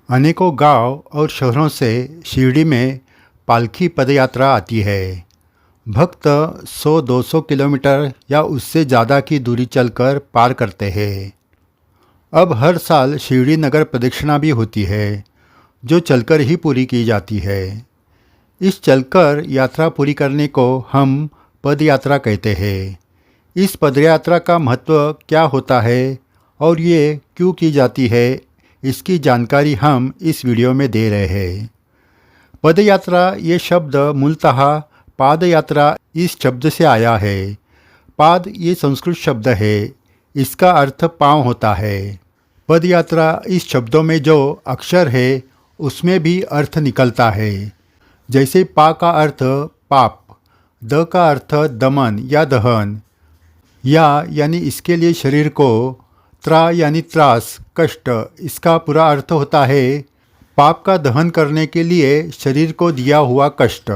अनेकों गांव और शहरों से शिरडी में पालकी पदयात्रा आती है। भक्त 100-200 किलोमीटर या उससे ज़्यादा की दूरी चलकर पार करते हैं। अब हर साल शिरडी नगर प्रदक्षिणा भी होती है, जो चलकर ही पूरी की जाती है। इस चलकर यात्रा पूरी करने को हम पद यात्रा कहते हैं। इस पदयात्रा का महत्व क्या होता है और ये क्यों की जाती है, इसकी जानकारी हम इस वीडियो में दे रहे हैं। पदयात्रा ये शब्द मूलतः पाद यात्रा इस शब्द से आया है। पाद ये संस्कृत शब्द है, इसका अर्थ पाँव होता है। पदयात्रा इस शब्दों में जो अक्षर है उसमें भी अर्थ निकलता है। जैसे पा का अर्थ पाप, द का अर्थ दमन या दहन, यानी इसके लिए शरीर को, त्रा यानी त्रास, कष्ट, इसका पूरा अर्थ होता है पाप का दहन करने के लिए शरीर को दिया हुआ कष्ट।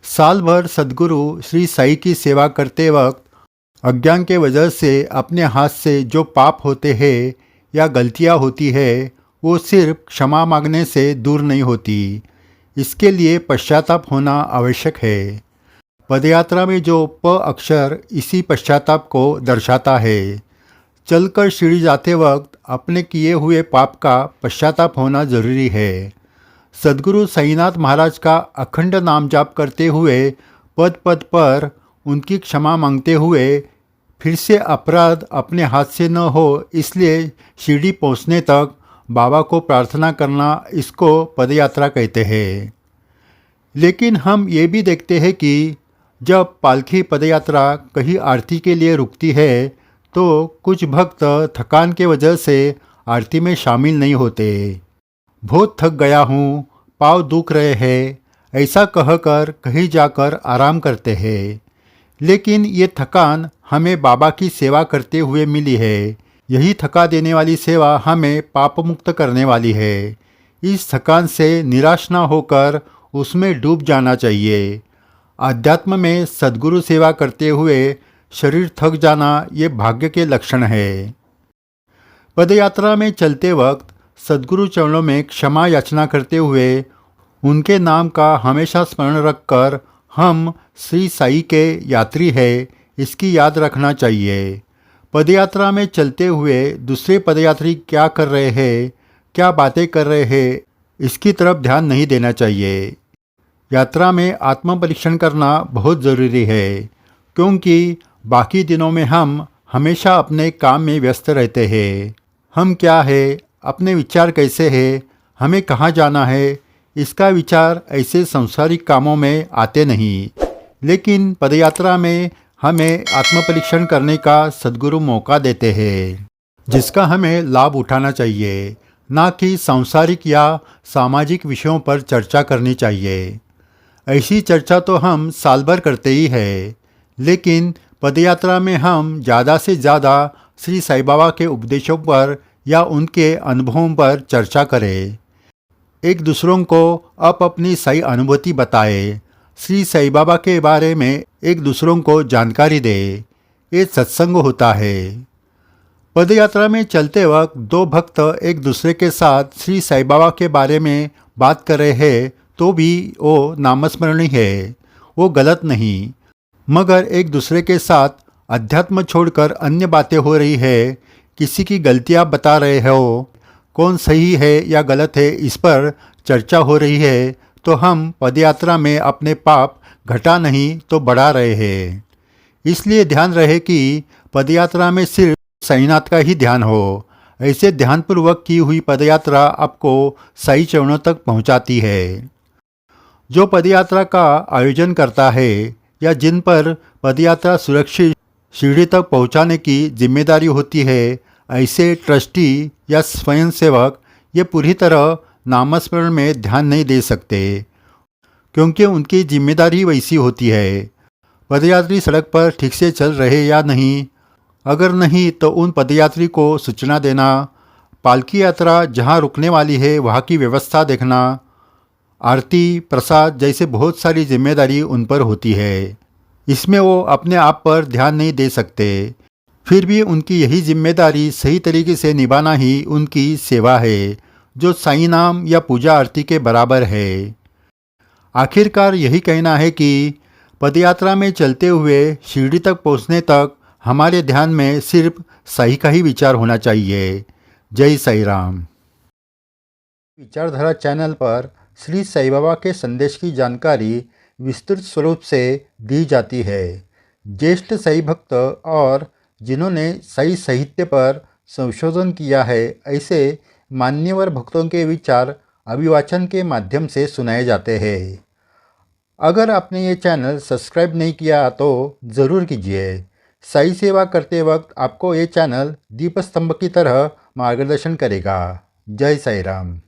साल भर सद्गुरु श्री साई की सेवा करते वक्त अज्ञान के वजह से अपने हाथ से जो पाप होते हैं या गलतियां होती है वो सिर्फ क्षमा मांगने से दूर नहीं होती, इसके लिए पश्चाताप होना आवश्यक है। पदयात्रा में जो प अक्षर इसी पश्चाताप को दर्शाता है। चलकर सीढ़ी जाते वक्त अपने किए हुए पाप का पश्चाताप होना जरूरी है। सद्गुरु साईनाथ महाराज का अखंड नाम जाप करते हुए पद पद पर उनकी क्षमा मांगते हुए फिर से अपराध अपने हाथ से न हो, इसलिए शिरडी पहुंचने तक बाबा को प्रार्थना करना, इसको पदयात्रा कहते हैं। लेकिन हम ये भी देखते हैं कि जब पालकी पदयात्रा कहीं आरती के लिए रुकती है तो कुछ भक्त थकान के वजह से आरती में शामिल नहीं होते। बहुत थक गया हूँ, पाँव दुख रहे हैं, ऐसा कहकर कहीं जाकर आराम करते हैं। लेकिन ये थकान हमें बाबा की सेवा करते हुए मिली है। यही थका देने वाली सेवा हमें पाप मुक्त करने वाली है। इस थकान से निराश ना होकर उसमें डूब जाना चाहिए। आध्यात्म में सद्गुरु सेवा करते हुए शरीर थक जाना ये भाग्य के लक्षण है। पदयात्रा में चलते वक्त सद्गुरु चरणों में क्षमा याचना करते हुए उनके नाम का हमेशा स्मरण रखकर हम श्री साई के यात्री हैं, इसकी याद रखना चाहिए। पदयात्रा में चलते हुए दूसरे पदयात्री क्या कर रहे हैं, क्या बातें कर रहे हैं, इसकी तरफ ध्यान नहीं देना चाहिए। यात्रा में आत्म परीक्षण करना बहुत ज़रूरी है, क्योंकि बाकी दिनों में हम हमेशा अपने काम में व्यस्त रहते हैं। हम क्या है, अपने विचार कैसे हैं, हमें कहाँ जाना है, इसका विचार ऐसे सांसारिक कामों में आते नहीं। लेकिन पदयात्रा में हमें आत्मपरीक्षण करने का सद्गुरु मौका देते हैं, जिसका हमें लाभ उठाना चाहिए, ना कि सांसारिक या सामाजिक विषयों पर चर्चा करनी चाहिए। ऐसी चर्चा तो हम साल भर करते ही हैं, लेकिन पदयात्रा में हम ज़्यादा से ज़्यादा श्री साई बाबा के उपदेशों पर या उनके अनुभवों पर चर्चा करें। एक दूसरों को अपनी सही अनुभूति बताएं। श्री साई बाबा के बारे में एक दूसरों को जानकारी दें। ये सत्संग होता है। पदयात्रा में चलते वक्त दो भक्त एक दूसरे के साथ श्री साई बाबा के बारे में बात कर रहे हैं तो भी वो नामस्मरणी है, वो गलत नहीं। मगर एक दूसरे के साथ अध्यात्म छोड़कर अन्य बातें हो रही है, किसी की गलतियां बता रहे हो, कौन सही है या गलत है इस पर चर्चा हो रही है, तो हम पदयात्रा में अपने पाप घटा नहीं तो बढ़ा रहे हैं। इसलिए ध्यान रहे कि पदयात्रा में सिर्फ साईनाथ का ही ध्यान हो। ऐसे ध्यानपूर्वक की हुई पदयात्रा आपको साई चरणों तक पहुंचाती है। जो पदयात्रा का आयोजन करता है या जिन पर पदयात्रा सुरक्षित शिरडी तक पहुंचाने की जिम्मेदारी होती है, ऐसे ट्रस्टी या स्वयंसेवक ये पूरी तरह नामस्मरण में ध्यान नहीं दे सकते, क्योंकि उनकी जिम्मेदारी वैसी होती है। पदयात्री सड़क पर ठीक से चल रहे या नहीं, अगर नहीं तो उन पदयात्री को सूचना देना, पालकी यात्रा जहां रुकने वाली है वहां की व्यवस्था देखना, आरती प्रसाद जैसे बहुत सारी जिम्मेदारी उन पर होती है। इसमें वो अपने आप पर ध्यान नहीं दे सकते। फिर भी उनकी यही जिम्मेदारी सही तरीके से निभाना ही उनकी सेवा है। जो साईं नाम या पूजा आरती के बराबर है। आखिरकार यही कहना है कि पदयात्रा में चलते हुए शिरडी तक पहुंचने तक हमारे ध्यान में सिर्फ सही का ही विचार होना चाहिए। जय साईं राम। विचारधारा चैनल पर श्री साईं बाबा के संदेश की जानकारी विस्तृत स्वरूप से दी जाती है। ज्येष्ठ साई भक्त और जिन्होंने साई साहित्य पर संशोधन किया है, ऐसे मान्यवर भक्तों के विचार अभिवाचन के माध्यम से सुनाए जाते हैं। अगर आपने ये चैनल सब्सक्राइब नहीं किया तो ज़रूर कीजिए। साई सेवा करते वक्त आपको ये चैनल दीपस्तंभ की तरह मार्गदर्शन करेगा। जय साई राम।